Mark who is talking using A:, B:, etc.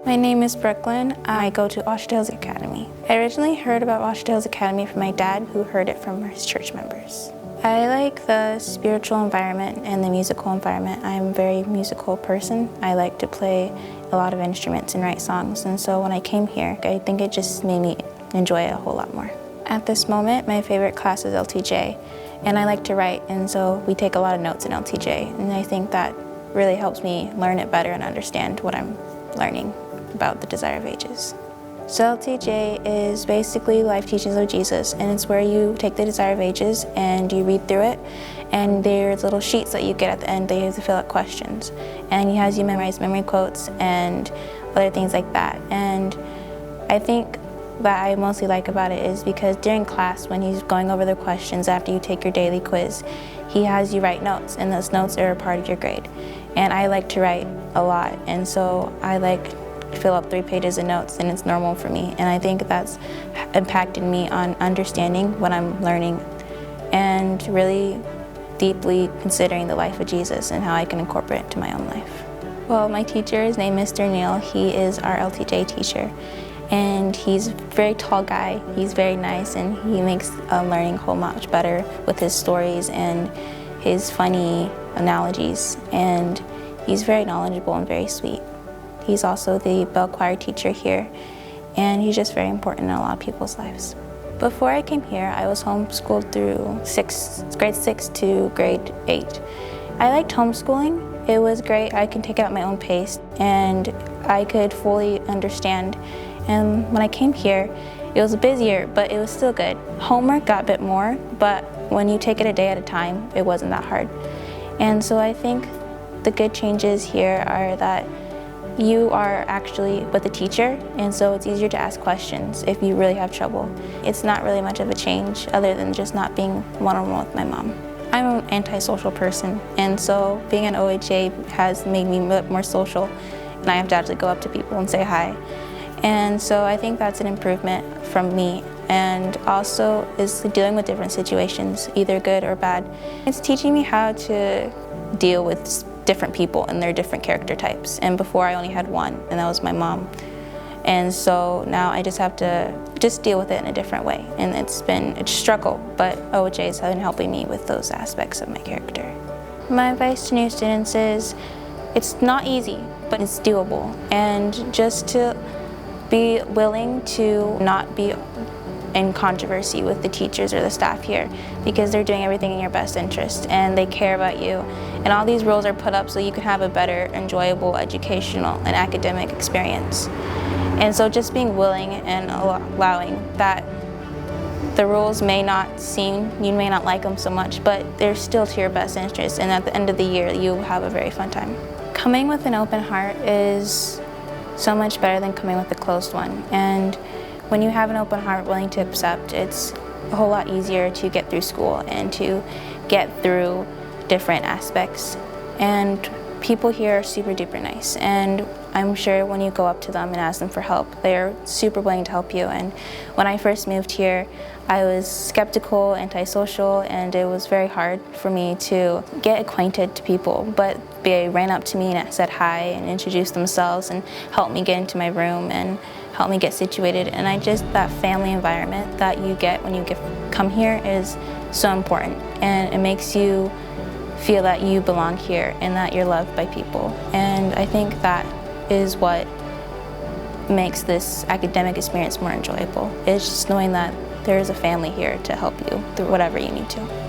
A: My name is Brookelynn. I go to Ouachita Hills Academy. I originally heard about Ouachita Hills Academy from my dad, who heard it from his church members. I like the spiritual environment and the musical environment. I'm a very musical person. I like to play a lot of instruments and write songs, and so when I came here, I think it just made me enjoy it a whole lot more. At this moment, my favorite class is LTJ, and I like to write, and so we take a lot of notes in LTJ, and I think that really helps me learn it better and understand what I'm learning about the Desire of Ages. So LTJ is basically Life Teachings of Jesus, and it's where you take the Desire of Ages and you read through it, and there's little sheets that you get at the end that you have to fill out questions, and he has you memorize memory quotes and other things like that. And I think that I mostly like about it is because during class, when he's going over the questions after you take your daily quiz, he has you write notes, and those notes are a part of your grade. And I like to write a lot, and so I like fill up 3 pages of notes, and it's normal for me, and I think that's impacted me on understanding what I'm learning and really deeply considering the life of Jesus and how I can incorporate it to my own life. Well, my teacher is named Mr. Neal. He is our LTJ teacher, and he's a very tall guy. He's very nice, and he makes learning a whole much better with his stories and his funny analogies, and he's very knowledgeable and very sweet. He's also the bell choir teacher here, and he's just very important in a lot of people's lives. Before I came here, I was homeschooled through grade 6 to grade 8. I liked homeschooling. It was great. I can take it at my own pace, and I could fully understand. And when I came here, it was busier, but it was still good. Homework got a bit more, but when you take it a day at a time, it wasn't that hard. And so I think the good changes here are that you are actually with a teacher, and so it's easier to ask questions if you really have trouble. It's not really much of a change other than just not being one-on-one with my mom. I'm an antisocial person, and so being an OHA has made me more social, and I have to actually go up to people and say hi. And so I think that's an improvement from me, and also is dealing with different situations, either good or bad. It's teaching me how to deal with different people and their different character types. And before I only had one, and that was my mom. And so now I just have to deal with it in a different way. And it's a struggle, but OHAs have been helping me with those aspects of my character. My advice to new students is, it's not easy, but it's doable. And just to be willing to not be in controversy with the teachers or the staff here, because they're doing everything in your best interest and they care about you. And all these rules are put up so you can have a better, enjoyable, educational, and academic experience. And so just being willing and allowing that the rules may not you may not like them so much, but they're still to your best interest, and at the end of the year, you'll have a very fun time. Coming with an open heart is so much better than coming with a closed one. And when you have an open heart willing to accept, it's a whole lot easier to get through school and to get through different aspects. And people here are super duper nice, and I'm sure when you go up to them and ask them for help, they're super willing to help you. And when I first moved here, I was skeptical, antisocial, and it was very hard for me to get acquainted to people, but they ran up to me and said hi and introduced themselves and helped me get into my room and helped me get situated. And that family environment that you get when you come here is so important, and it makes you feel that you belong here and that you're loved by people. And I think that is what makes this academic experience more enjoyable. It's just knowing that there is a family here to help you through whatever you need to.